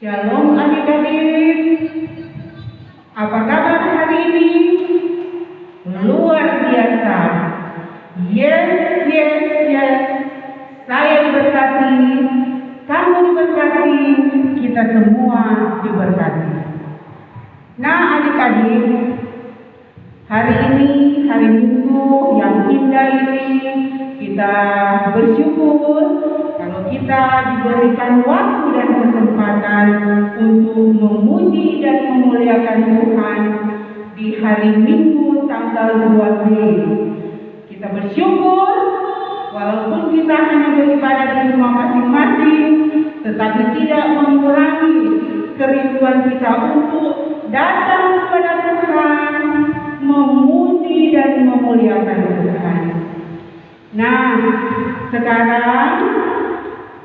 Shalom adik-adik, apa kabar hari ini? Luar biasa. Yes, saya diberkati, kamu diberkati, kita semua diberkati. Nah adik-adik, hari ini, hari Minggu yang indah ini, kita bersyukur kalau kita diberikan waktu dan kesempatan untuk memuji dan memuliakan Tuhan di hari Minggu tanggal 2 Mei. Kita bersyukur walaupun kita hanya beribadah di rumah masing-masing, tetapi tidak mengurangi kerinduan kita untuk datang kepada Tuhan, memuji dan memuliakan Tuhan. Nah, sekarang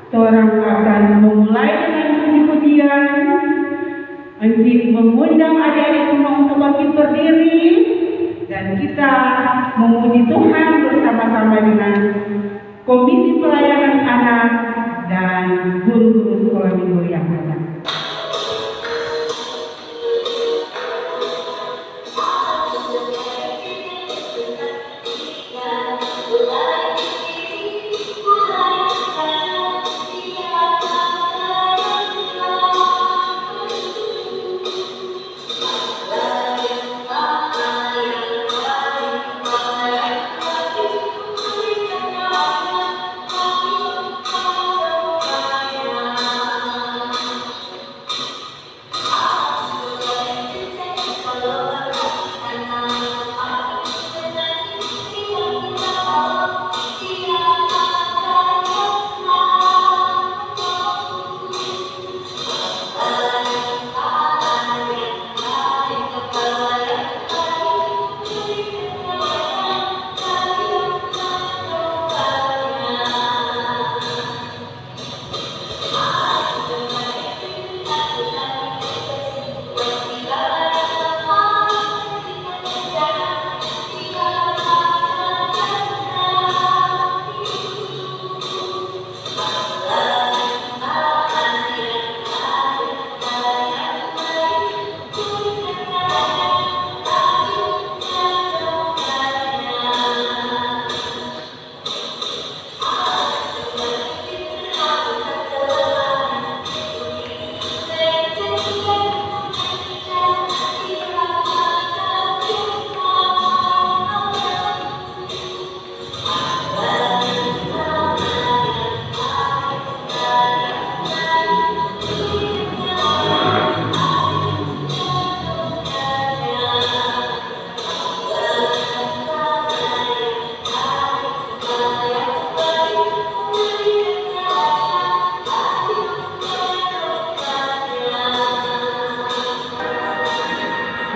seorang akan memulai dengan puji-pujian. Encik mengundang adik-adik semua untuk bangkit berdiri dan kita memuji Tuhan bersama-sama dengan Komisi Pelayanan Anak dan guru-guru sekolah minggu yang ada.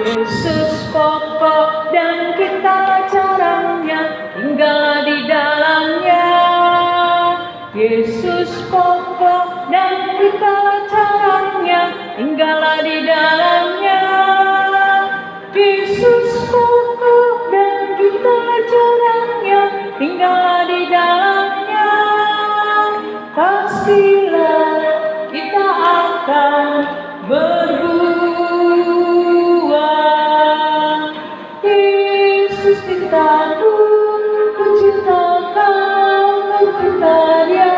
Yesus pokok dan kita caranya, tinggallah di dalamnya. Yesus pokok dan kita caranya, tinggallah di dalamnya. Yesus pokok dan kita caranya, tinggallah di dalamnya. Pastilah kita akan berbuah. Cintaku, ku cintakan, ku cinta Dia.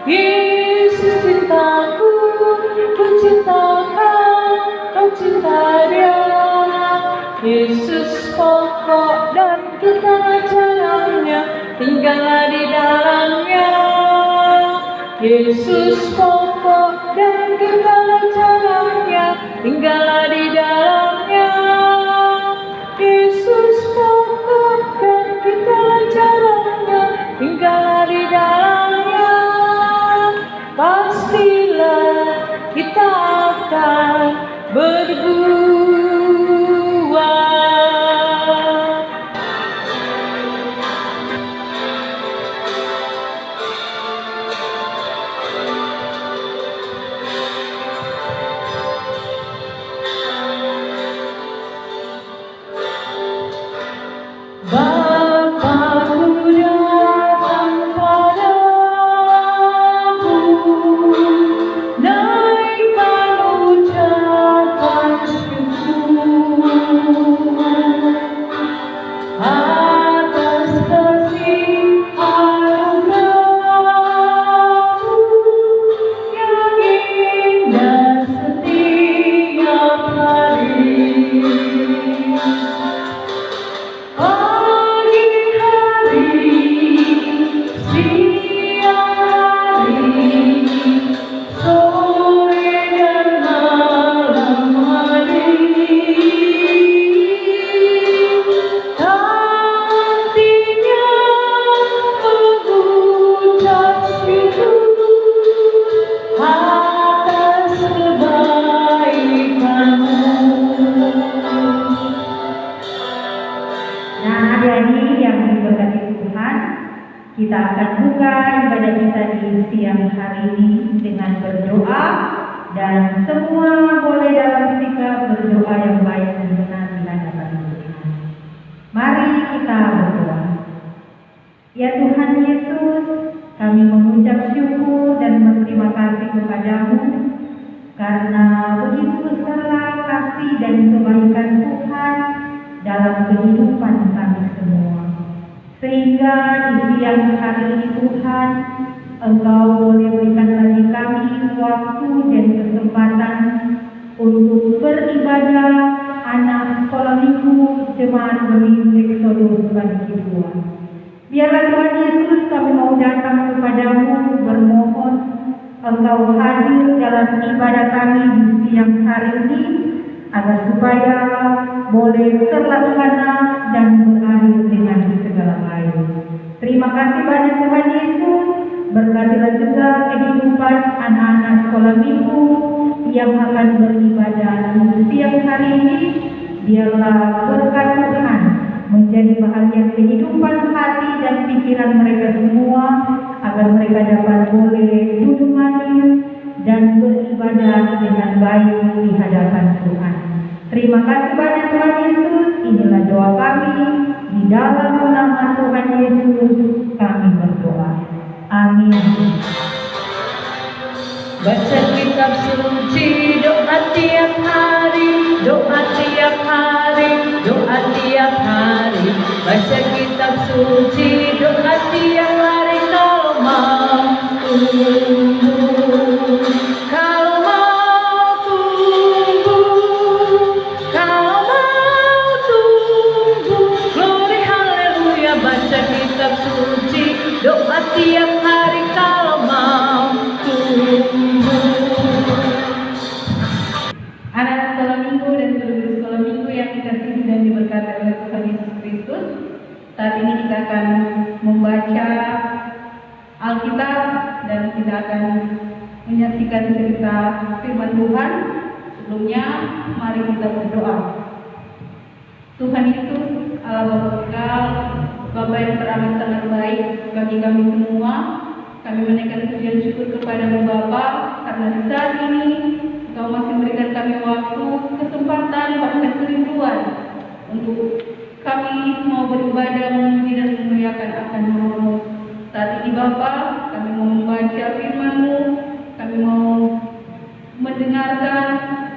Yesus cintaku, ku cintakan, ku cinta Dia. Yesus pokok dan kita caranya, tinggallah di dalamnya. Yesus pokok dan kita caranya, tinggallah di dalamnya. Yesus pokok dan kita caranya, tinggallah di dalamnya. Pastilah kita akan berbuah. Kita akan buka ibadah kita di siang hari ini dengan berdoa, dan semua boleh dalam sikap berdoa yang baik dan benar di hadapan Tuhan. Mari kita berdoa. Ya Tuhan Yesus, kami mengucap syukur dan berterima kasih kepadamu karena begitu besar kasih dan kebaikan Tuhan dalam kehidupan kami semua. Sehingga di siang hari ini Tuhan, Engkau boleh berikan lagi kami waktu dan kesempatan untuk beribadah anak sekolah minggu jemaat Benih Exodus bagi Tuhan. Biarlah Tuhan Yesus, kami mau datang kepadamu bermohon Engkau hadir dalam ibadah kami di siang hari ini, agar supaya boleh terlaksana dan berakhir dengan segala baik. Terima kasih banyak Tuhan Yesus. Berkatilah juga kehidupan anak-anak sekolah minggu yang akan beribadah di siang hari ini. Biarlah berkat Tuhan menjadi bahagian kehidupan hati dan pikiran mereka semua, agar mereka dapat boleh duduk manis dan beribadah dengan baik di hadapan Tuhan. Terima kasih banyak Tuhan Yesus. Inilah doa kami, di dalam nama Tuhan Yesus kami berdoa. Amin. Baca kitab suci, doa tiap hari, doa tiap hari, doa tiap hari. Baca kitab suci, doa tiap hari, kalau mau tumbuh, kalau mau tumbuh, kalau mau tumbuh. Glory haleluya. Baca kitab suci, doa tiap hari, kalau mau tumbuh. Anak sekolah minggu dan guru sekolah minggu yang dikasihi dan diberkati oleh Tuhan Yesus Kristus, saat ini kita akan membaca Alkitab dan kita akan menyaksikan cerita firman Tuhan. Sebelumnya, mari kita berdoa. Tuhan Yesus, Allah Bapa kekal, Bapa yang teramat sangat baik bagi kami semua, kami menaikkan pujian syukur kepadamu Bapa, karena di saat ini Engkau masih memberikan kami waktu, kesempatan, bahkan kerinduan untuk kami mau beribadah, memuji dan memuliakan akan nama-Mu. Saat ini Bapa, kami mau membaca firman-Mu, kami mau mendengarkan,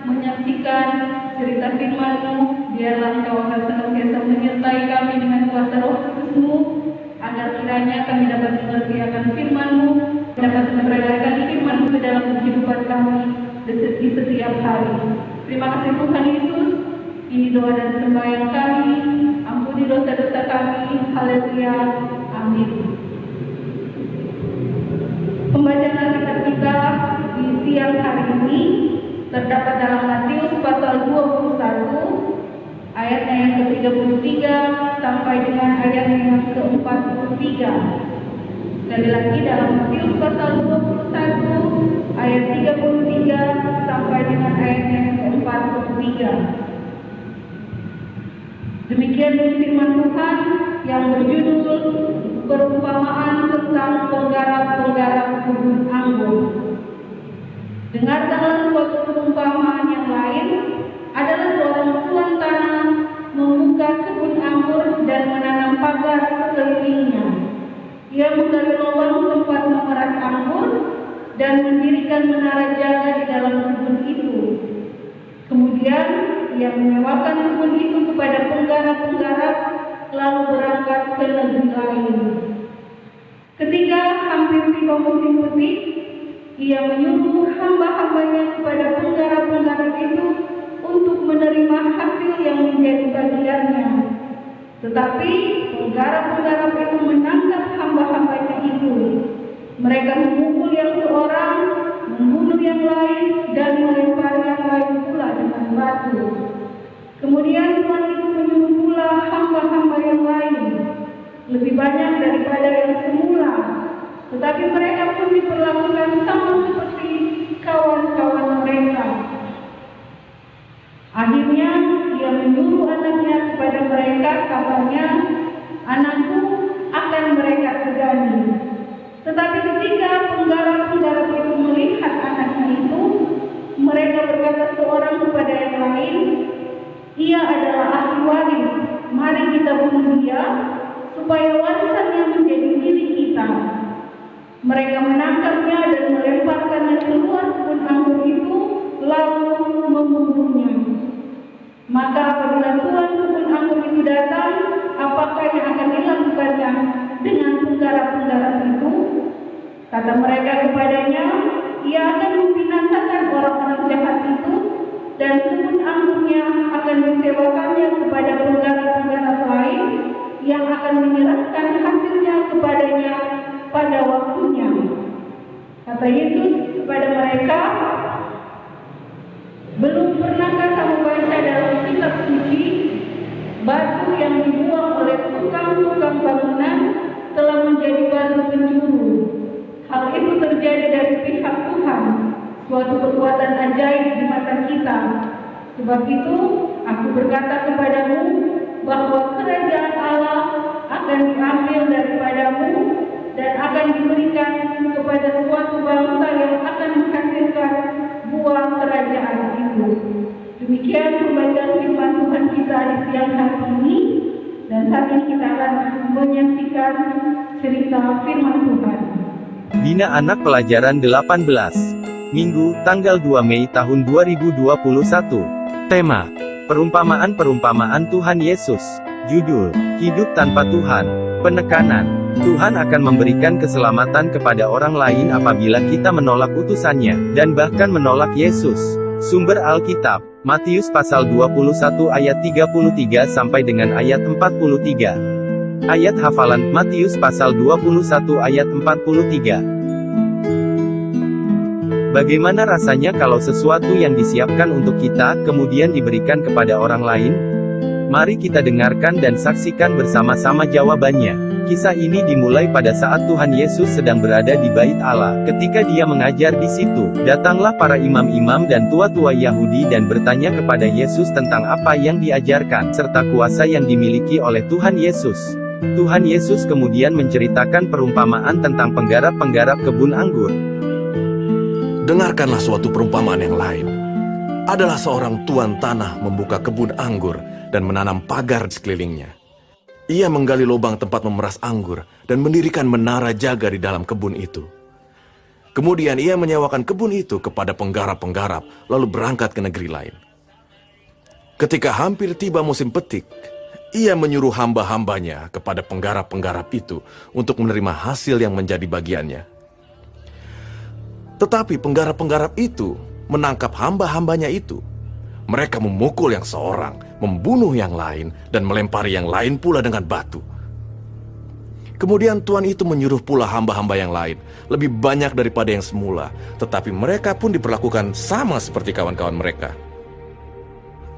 menyaksikan cerita firman-Mu. Biarlah Engkau akan senantiasa menyertai kami dengan kuasa Roh Kudus-Mu, agar kiranya kami dapat mengerti akan firman-Mu, dapat memperadakan firman-Mu ke dalam kehidupan kami di setiap hari. Terima kasih Tuhan Yesus. Ini doa dan sembahyang kami. Ampuni dosa-dosa kami. Haleluya. Amin. Pembacaan Alkitab kita di siang hari ini terdapat dalam Matius pasal 21 ayatnya yang ke-33 sampai dengan ayatnya yang ke-43. Sekali lagi dalam Matius pasal 21 ayat 33 sampai dengan ayatnya yang ke-43. Demikian firman Tuhan yang berjudul perumpamaan tentang penggarap-penggarap kebun anggur. Dengarkanlah suatu perumpamaan yang lain. Adalah seorang tuan tanah membuka kebun anggur dan menanam pagar sekelilingnya. Ia menggali lubang tempat memeras anggur dan mendirikan menara jaga di dalam kebun itu. Kemudian ia menyewakan kebun itu kepada penggarap-penggarap, lalu berangkat ke negeri lain. Ketika hampir tiba musim petik, ia menyuruh hamba-hambanya kepada penggarap-penggarap itu untuk menerima hasil yang menjadi bagiannya. Tetapi penggarap-penggarap itu menangkap hamba-hambanya itu. Mereka memukul yang seorang, membunuh yang lain, dan melempar yang lain pula dengan batu. Kemudian Tuhan itu menyuruh pula hamba-hamba yang lain, lebih banyak daripada yang semula. Tetapi mereka pun diperlakukan sama seperti kawan-kawan mereka. Akhirnya ia menyuruh anaknya kepada mereka, katanya, "Anakku akan mereka segani." Tetapi ketika penggarap-penggarap itu melihat anaknya itu, mereka berkata seorang kepada yang lain, ia adalah ahli waris, mari kita bunuh dia, supaya warisannya menjadi milik kita. Mereka menangkapnya dan melemparkannya keluar kebun anggur itu, lalu membunuhnya. Maka apabila tuan kebun anggur itu datang, apakah yang akan dilakukannya dengan penggarap-penggarap itu? Kata mereka kepadanya, ia akan membinasakan orang-orang jahat itu, dan kebun anggurnya akan disewakannya kepada penggarap-penggarap lain yang akan menyerahkan hasilnya kepadanya pada waktunya. Kata Yesus kepada mereka, belum pernahkah kamu baca dalam kitab suci, batu yang dibuang oleh tukang-tukang bangunan telah menjadi batu penjuru. Hal itu terjadi dari pihak Tuhan, suatu perbuatan ajaib di mata kita. Sebab itu, aku berkata kepadamu bahwa kerajaan Allah akan diambil daripadamu dan akan diberikan kepada suatu bangsa yang akan menghasilkan buah kerajaan itu. Demikian pembacaan firman Tuhan kita di siang hari ini, dan saat ini kita akan menyaksikan cerita firman Tuhan. Bina Anak Pelajaran 18. Minggu, tanggal 2 Mei tahun 2021. Tema: Perumpamaan-perumpamaan Tuhan Yesus. Judul: Hidup tanpa Tuhan. Penekanan: Tuhan akan memberikan keselamatan kepada orang lain apabila kita menolak utusannya, dan bahkan menolak Yesus. Sumber Alkitab: Matius pasal 21 ayat 33 sampai dengan ayat 43. Ayat hafalan: Matius pasal 21 ayat 43. Bagaimana rasanya kalau sesuatu yang disiapkan untuk kita, kemudian diberikan kepada orang lain? Mari kita dengarkan dan saksikan bersama-sama jawabannya. Kisah ini dimulai pada saat Tuhan Yesus sedang berada di Bait Allah. Ketika dia mengajar di situ, datanglah para imam-imam dan tua-tua Yahudi dan bertanya kepada Yesus tentang apa yang diajarkan, serta kuasa yang dimiliki oleh Tuhan Yesus. Tuhan Yesus kemudian menceritakan perumpamaan tentang penggarap-penggarap kebun anggur. Dengarkanlah suatu perumpamaan yang lain. Adalah seorang tuan tanah membuka kebun anggur dan menanam pagar di sekelilingnya. Ia menggali lubang tempat memeras anggur dan mendirikan menara jaga di dalam kebun itu. Kemudian ia menyewakan kebun itu kepada penggarap-penggarap, lalu berangkat ke negeri lain. Ketika hampir tiba musim petik, ia menyuruh hamba-hambanya kepada penggarap-penggarap itu untuk menerima hasil yang menjadi bagiannya. Tetapi penggarap-penggarap itu menangkap hamba-hambanya itu. Mereka memukul yang seorang, membunuh yang lain, dan melempari yang lain pula dengan batu. Kemudian tuan itu menyuruh pula hamba-hamba yang lain, lebih banyak daripada yang semula, tetapi mereka pun diperlakukan sama seperti kawan-kawan mereka.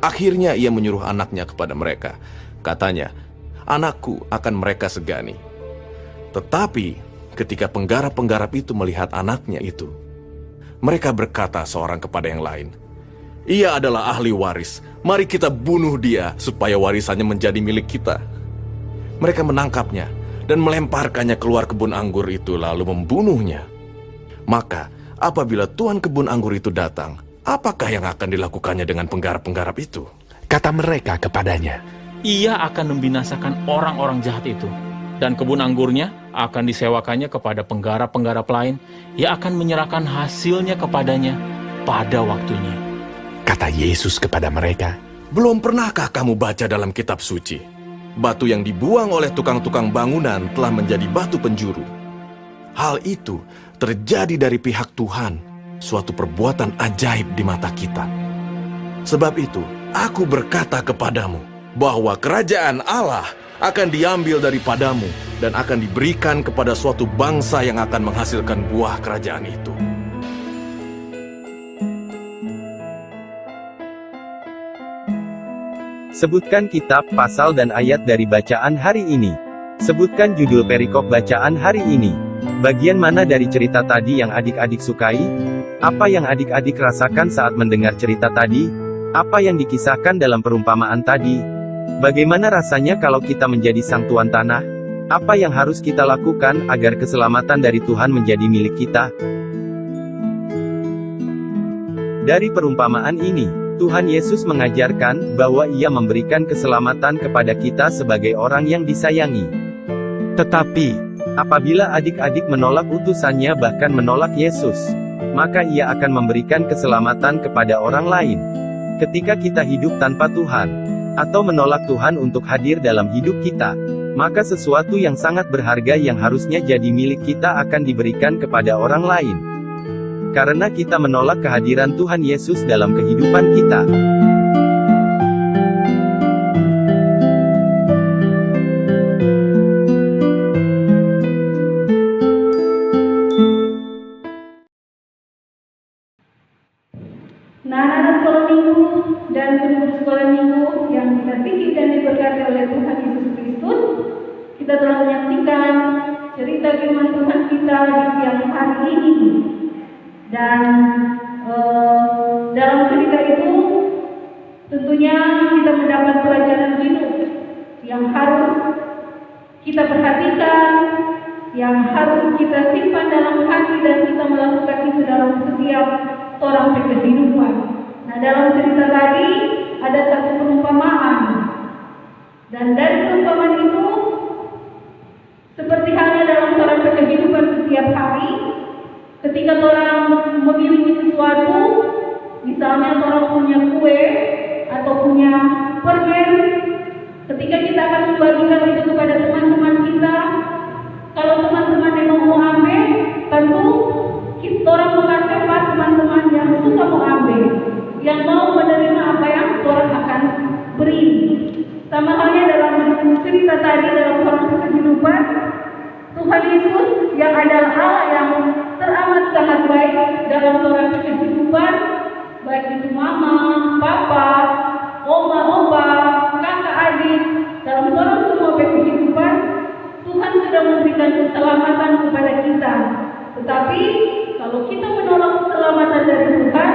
Akhirnya ia menyuruh anaknya kepada mereka. Katanya, anakku akan mereka segani. Tetapi ketika penggarap-penggarap itu melihat anaknya itu, mereka berkata seorang kepada yang lain, ia adalah ahli waris, mari kita bunuh dia supaya warisannya menjadi milik kita. Mereka menangkapnya dan melemparkannya keluar kebun anggur itu lalu membunuhnya. Maka apabila tuan kebun anggur itu datang, apakah yang akan dilakukannya dengan penggarap-penggarap itu? Kata mereka kepadanya, ia akan membinasakan orang-orang jahat itu, dan kebun anggurnya akan disewakannya kepada penggarap-penggarap lain yang akan menyerahkan hasilnya kepadanya pada waktunya. Kata Yesus kepada mereka, belum pernahkah kamu baca dalam kitab suci? Batu yang dibuang oleh tukang-tukang bangunan telah menjadi batu penjuru. Hal itu terjadi dari pihak Tuhan, suatu perbuatan ajaib di mata kita. Sebab itu, aku berkata kepadamu, bahwa kerajaan Allah akan diambil daripadamu dan akan diberikan kepada suatu bangsa yang akan menghasilkan buah kerajaan itu. Sebutkan kitab, pasal dan ayat dari bacaan hari ini. Sebutkan judul perikop bacaan hari ini. Bagian mana dari cerita tadi yang adik-adik sukai? Apa yang adik-adik rasakan saat mendengar cerita tadi? Apa yang dikisahkan dalam perumpamaan tadi? Bagaimana rasanya kalau kita menjadi sang tuan tanah? Apa yang harus kita lakukan agar keselamatan dari Tuhan menjadi milik kita? Dari perumpamaan ini, Tuhan Yesus mengajarkan bahwa Ia memberikan keselamatan kepada kita sebagai orang yang disayangi. Tetapi, apabila adik-adik menolak utusannya bahkan menolak Yesus, maka Ia akan memberikan keselamatan kepada orang lain. Ketika kita hidup tanpa Tuhan, atau menolak Tuhan untuk hadir dalam hidup kita, maka sesuatu yang sangat berharga yang harusnya jadi milik kita akan diberikan kepada orang lain. Karena kita menolak kehadiran Tuhan Yesus dalam kehidupan kita. Nah, anak-anak sekolah minggu dan guru sekolah minggu yang dikasihi dan diberkati oleh Tuhan Yesus Kristus, kita telah menyaksikan cerita firman Tuhan kita di siang hari ini. Dan dalam cerita itu tentunya kita mendapat pelajaran hidup yang harus kita perhatikan, yang harus kita simpan dalam hati dan kita melakukan itu dalam setiap orang kehidupan. Nah, dalam cerita tadi ada satu perumpamaan, dan dari perumpamaan itu seperti halnya dalam orang kehidupan setiap hari, ketika orang memiliki sesuatu, misalnya orang punya kue atau punya permen, ketika kita akan membagikan itu kepada teman-teman kita, kalau teman-teman yang mau ambil, tentu kita orang mengasih teman-teman yang suka mau ambil, yang mau menerima apa yang orang akan beri. Sama halnya dalam cerita tadi dalam proses kehidupan, Tuhan Yesus yang adalah Allah yang teramat sangat baik dalam orang kehidupan, baik itu mama, papa, oma, opa, kakak, adik, dalam orang semua kehidupan, Tuhan sudah memberikan keselamatan kepada kita. Tetapi kalau kita menolak keselamatan dari Tuhan,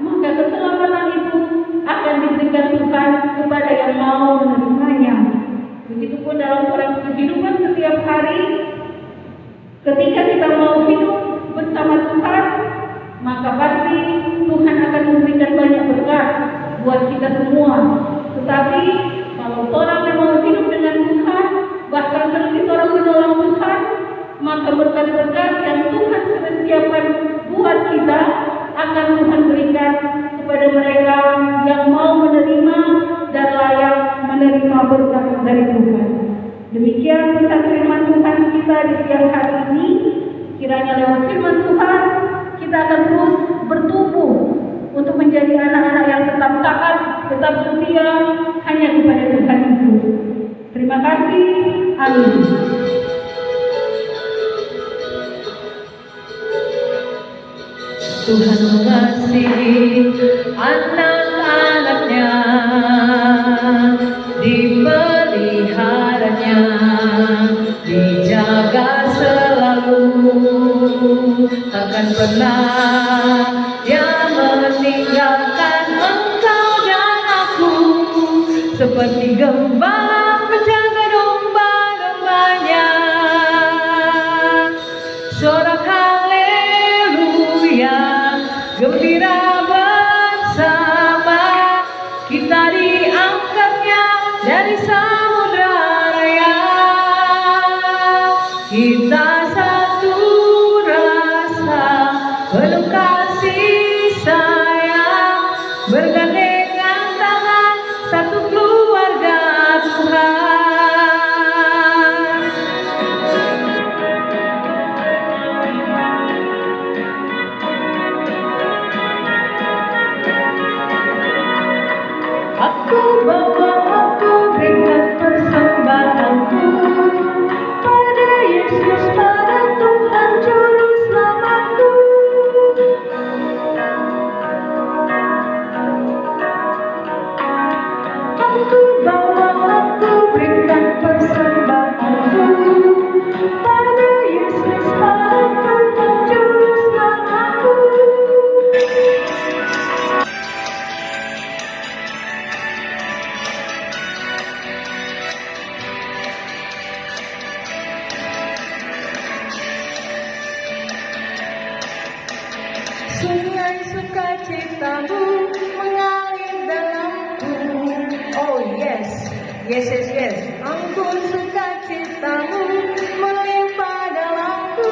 maka keselamatan itu akan diberikan Tuhan kepada yang mau menerimanya. Begitupun dalam orang kehidupan setiap hari, ketika kita mau hidup bersama Tuhan, maka pasti Tuhan akan memberikan banyak berkat buat kita semua. Tetapi kalau orang yang mau hidup dengan Tuhan, bahkan kalau orang menolak Tuhan, maka berkat-berkat yang Tuhan sudah siapkan buat kita akan Tuhan berikan kepada mereka yang mau menerima dan layak menerima berkat dari Tuhan. Demikian pesan firman Tuhan kita di siang hari ini. Kiranya lewat firman Tuhan kita akan terus bertumbuh untuk menjadi anak-anak yang tetap taat, tetap setia hanya kepada Tuhan Yesus. Terima kasih. Amin. Tuhan mengasihi anak-anaknya, dipeliharanya, dijaga selalu, takkan pernah dia meninggalkan engkau dan aku, seperti gembala menjaga domba-dombanya. Sorak haleluya, gembira bersama, kita diangkatnya dari samudra raya. Kita satu rasa, penuh kasih sayang, bergandengan tangan, satu keluarga Tuhan. sungai sukacitamu mengalir dalamku. Oh yes, yes, yes, yes. Anggur sukacitamu melimpah dalamku.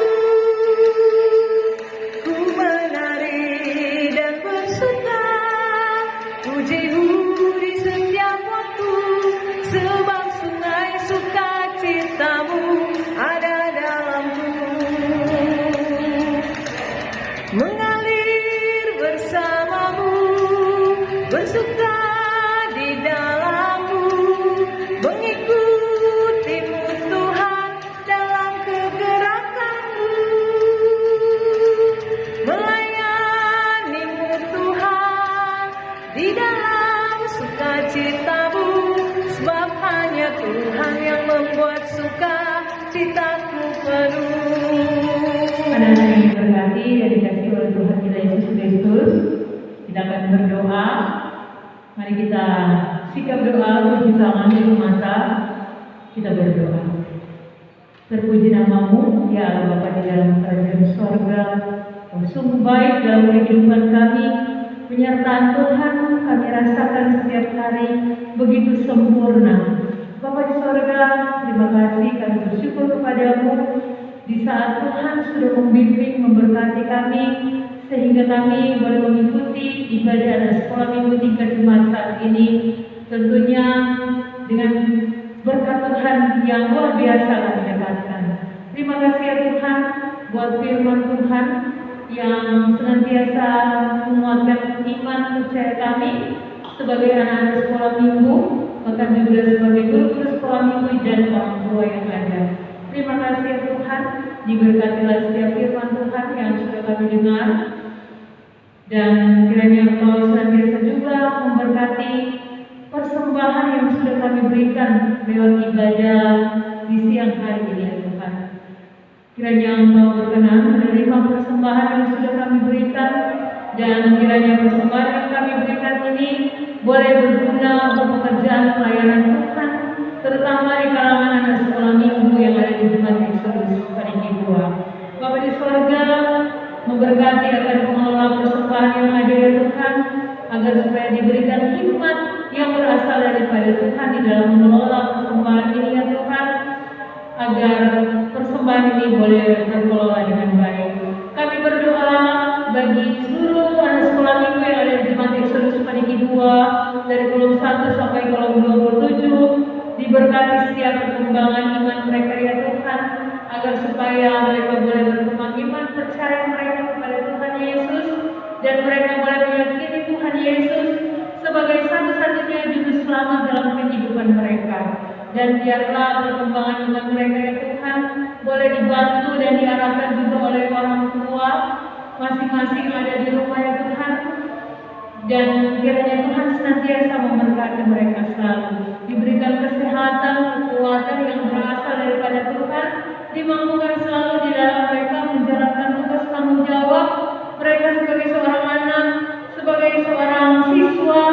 Ku menari dan bersuka, pujimu di setiap waktu, sebab sungai sukacitamu ada dalamku. Mengalir bersamamu, bersuka di dalammu, mengikutimu Tuhan dalam kegerakanmu, melayanimu Tuhan di dalam sukacitamu, sebab hanya Tuhan yang membuat sukacitaku penuh. Anak-anak yang diberkati dan dikasihi oleh Tuhan kita Yesus Kristus, kita akan berdoa. Mari kita sikap doa, cuci tangan, tutup mata, kita berdoa. Terpuji namamu, ya Allah Bapa di dalam kerajaan sorga. Kau sungguh baik dalam kehidupan kami. Penyertaan Tuhan kami rasakan setiap hari begitu sempurna. Bapa di sorga, terima kasih, kami bersyukur kepadamu di saat Tuhan sudah membimbing, memberkati kami, sehingga kami boleh mengikuti ibadah anak sekolah minggu tingkat Jumat saat ini. Tentunya dengan berkat Tuhan yang luar biasa kami dapatkan. Terima kasih ya Tuhan buat firman Tuhan yang senantiasa menguatkan iman percaya kami sebagai anak-anak sekolah minggu, bahkan juga sebagai guru sekolah minggu dan orang tua yang ada. Terima kasih ya Tuhan, diberkatilah setiap firman Tuhan yang sudah kami dengar, dan kiranya Engkau senantiasa juga memberkati persembahan yang sudah kami berikan lewat ibadah di siang hari ini ya Tuhan. Kiranya Engkau berkenan menerima persembahan yang sudah kami berikan, dan kiranya persembahan yang kami berikan ini boleh berguna untuk pekerjaan pelayanan Tuhan, terutama di kalangan anak sekolah minggu yang ada di Jumat Eksodos Parigi 2. Bapa di sorga, memberkati akan pengelola persembahan yang ada ya Tuhan, agar supaya diberikan hikmat yang berasal daripada Tuhan di dalam mengelola persembahan ini ya Tuhan, agar persembahan ini boleh terkelola dengan baik. Kami berdoa bagi seluruh anak sekolah minggu yang ada di Jumat Eksodos Parigi 2 dari kolom 1 sampai kolom 27, diberkati setiap perkembangan iman mereka ya Tuhan, agar supaya mereka boleh berkembang iman percaya mereka kepada Tuhan Yesus, dan mereka boleh meyakini Tuhan Yesus sebagai satu-satunya juru selamat dalam kehidupan mereka. Dan biarlah perkembangan iman mereka ya Tuhan boleh dibantu dan diarahkan juga oleh orang tua masing-masing yang ada di rumah ya Tuhan. Dan kiranya Tuhan senantiasa memberkati mereka selalu, diberikan kesehatan, kekuatan yang berasal daripada Tuhan, dimampukan selalu di dalam mereka menjalankan tugas tanggung jawab mereka sebagai seorang anak, sebagai seorang siswa,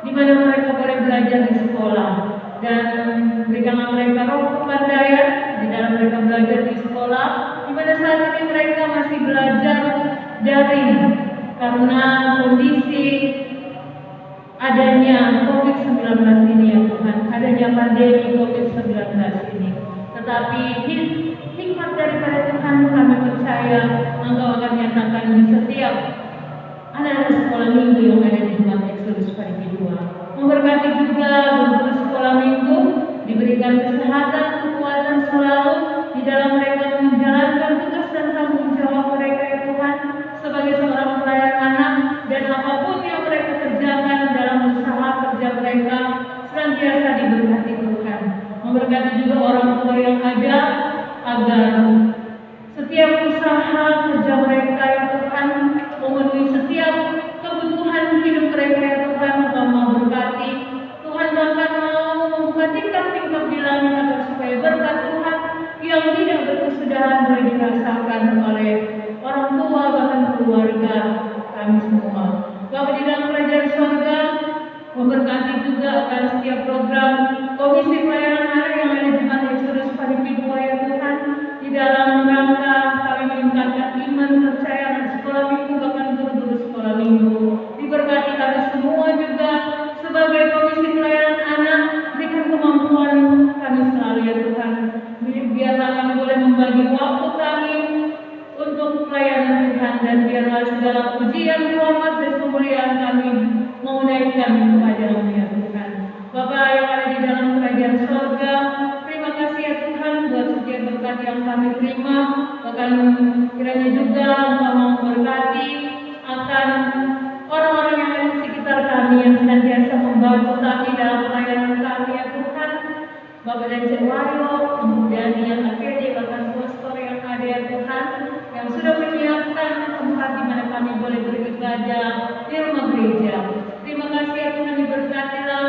di mana mereka boleh belajar di sekolah. Dan berikanlah mereka roh kepandaian di dalam mereka belajar di sekolah, di mana saat ini mereka masih belajar daring karena kondisi adanya COVID-19 ini ya Tuhan, adanya pandemi COVID-19 ini. Tetapi hikmat daripada Tuhan kami percaya Engkau akan nyatakan di setiap anak-anak sekolah minggu yang ada di Jumat Eksodos Parigi 2. Memberkati juga guru sekolah minggu, diberikan kesehatan, kekuatan selalu di dalam mereka menjalankan tugas dan tanggung jawab mereka ya Tuhan sebagai seorang pelayan anak, dan apapun yang mereka kerjakan dalam usaha kerja mereka senantiasa diberkati Tuhan. Memberkati juga orang tua yang ada, agar setiap usaha kerja mereka ya Tuhan memenuhi setiap kebutuhan hidup mereka ya Tuhan. Engkau mau berkati Tuhan, bahkan mau membuka tingkap-tingkap di langit agar supaya berkat Tuhan yang tidak berkesudahan boleh dirasakan oleh orang tua bahkan keluarga kami semua. Bapa di dalam kerajaan surga, memberkati juga akan setiap program Komisi Pelayanan Hari yang ada di Jumat Eksodos Parigi 2 ya Tuhan, di dalam rangka kami meningkatkan iman percaya anak sekolah minggu bahkan minggu. Diberkati kami semua juga sebagai komisi pelayanan anak, berikan kemampuan kami selalu ya Tuhan. Biarlah kami boleh membagi waktu kami untuk pelayanan Tuhan, dan biarlah segala pujian, hormat dan kemuliaan kami menaikkan kepadamu ya Tuhan. Bapa yang ada di dalam kerajaan sorga, terima kasih ya Tuhan buat setiap berkat yang kami terima. Bahkan kiranya juga Engkau memberkati akan orang-orang yang ada di sekitar kami yang senantiasa membantu kami dalam pelayanan kami ya Tuhan. Bapak dan Cewayo, kemudian yang akhirnya bahkan pastor yang ada ya Tuhan, yang sudah menyiapkan tempat di mana kami boleh beribadah di rumah gereja. Terima kasih ya Tuhan, diberkatilah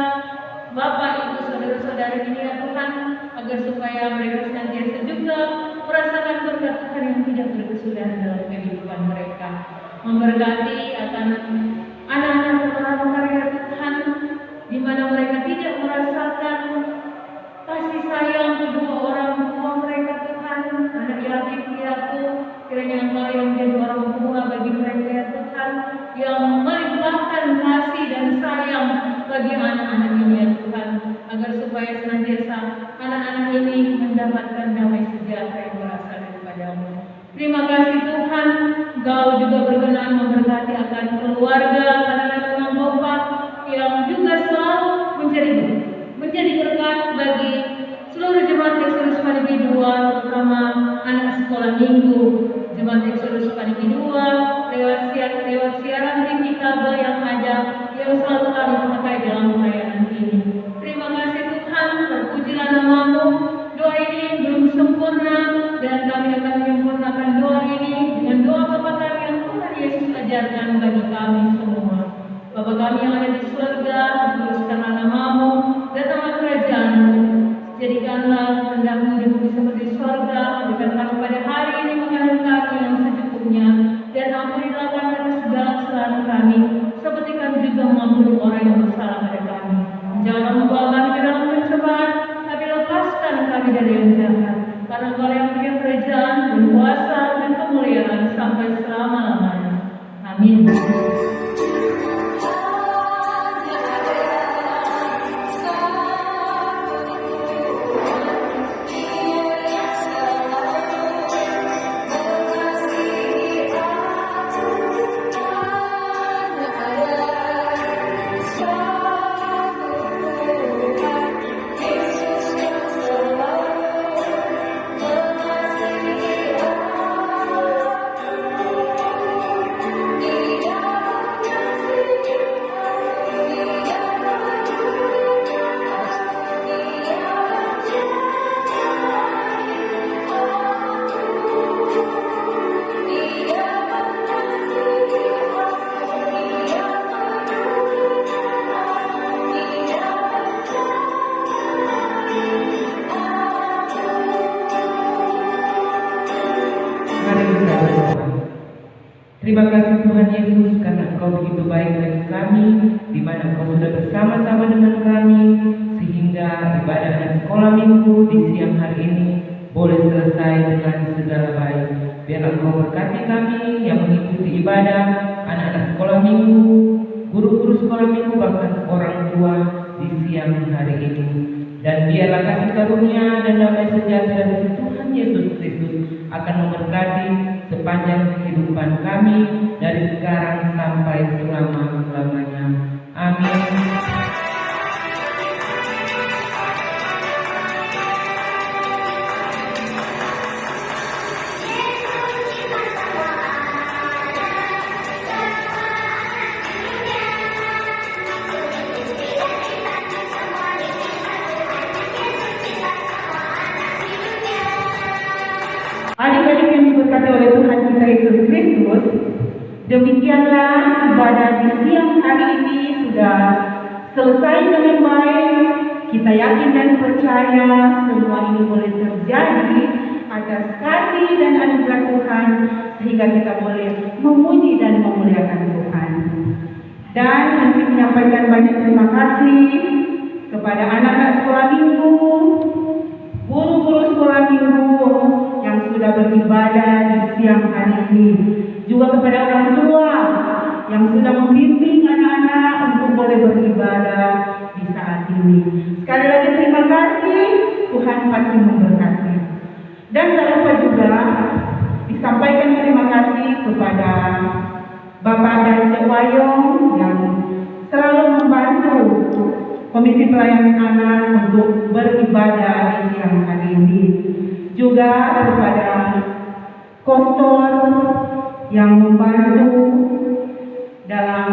Bapak, Ibu, saudara-saudari ini ya Tuhan, agar supaya mereka senantiasa juga merasakan berkat Tuhan yang tidak berkesudahan dalam kehidupan mereka. Memberkati akan anak-anak terlantar ya Tuhan, di mana mereka tidak merasakan kasih sayang kedua orang tua mereka Tuhan. Anak yatim piatu, kiranya Engkau yang menjadi orang tua bagi mereka ya Tuhan, yang melimpahkan kasih dan sayang bagi anak-anak ini ya Tuhan, agar supaya senantiasa anak-anak ini mendapatkan damai sejahtera yang berasal daripadamu. Terima kasih Tuhan, Engkau juga berkenan memberkati akan keluarga, anak-anak Bapak yang juga selalu menjadi berkat bagi seluruh jemaat Exodus Panipi 2, terutama anak sekolah minggu, jemaat Exodus Panipi 2, lewat siaran TV kabel yang ada, yang selalu kami pakai dalam pelayanan ini. Terima kasih Tuhan, terpujilah nama-Mu. Doa ini belum sempurna, dan kami akan menyempurnakan doa ini dengan doa Bapa kami yang Tuhan Yesus ajarkan bagi kami semua. Bapa kami yang ada di surga, dikuduskanlah nama-Mu, datanglah kerajaan-Mu. Jadikanlah kehendak-Mu di bumi seperti surga. Berikan kami pada hari ini makanan kami yang secukupnya, dan ampunilah kami atas segala kesalahan kami, seperti kami juga mengampuni orang yang bersalah pada kami. Jangan membawa kami ke dalam pencobaan, tapi lepaskan kami dari yang jahat. Karena Engkau yang punya kerajaan dan kuasa dan kemuliaan sampai selama-lamanya. Amin. Terima kasih Tuhan Yesus, karena Engkau begitu baik bagi kami, di mana Engkau sudah bersama-sama dengan kami, sehingga ibadah dan sekolah minggu di siang hari ini boleh selesai dengan segala baik. Biarlah Engkau berkati kami yang mengikuti ibadah, anak-anak sekolah minggu, guru-guru sekolah minggu, bahkan orang tua di siang hari ini. Dan biarlah kasih karunia dan damai sejahtera dari Tuhan Yesus Kristus akan memberkati sepanjang kehidupan kami dari sekarang sampai selama-lamanya. Amin. Adik-adik yang diberkati oleh Tuhan kita Yesus Kristus, demikianlah ibadah di siang hari ini sudah selesai dengan baik. Kita yakin dan percaya semua ini boleh terjadi atas kasih dan anugerah Tuhan, sehingga kita boleh memuji dan memuliakan Tuhan. Dan nanti menyampaikan banyak terima kasih kepada anak-anak sekolah minggu, guru-guru sekolah minggu yang sudah beribadah di siang hari ini, juga kepada orang tua yang sudah membimbing anak-anak untuk boleh beribadah di saat ini. Sekali lagi terima kasih, Tuhan pasti memberkati. Dan tak lupa juga disampaikan terima kasih kepada Bapak dan Cik Wayong yang selalu membantu Komisi Pelayanan Anak untuk beribadah di siang hari ini. Juga kepada Kostor yang membantu dalam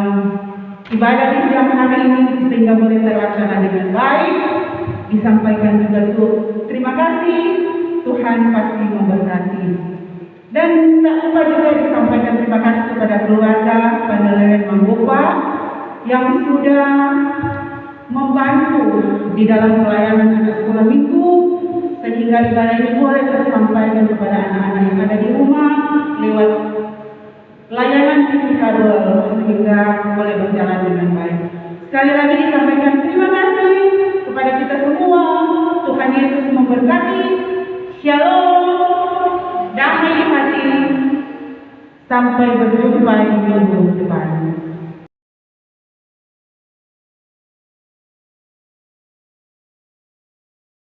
ibadah di siang hari ini sehingga boleh terlaksana dengan baik. Disampaikan juga terima kasih, Tuhan pasti memberkati. Dan tak lupa juga disampaikan terima kasih kepada keluarga Pandelengan Manggopa yang sudah membantu di dalam pelayanan anak sekolah minggu sehingga ibadah ini boleh tersampaikan kepada anak-anak yang ada di rumah lewat layanan TV kabel sehingga boleh berjalan dengan baik. Sekali lagi disampaikan terima kasih kepada kita semua. Tuhan Yesus memberkati. Shalom, damai di hati. Sampai berjumpa di minggu depan.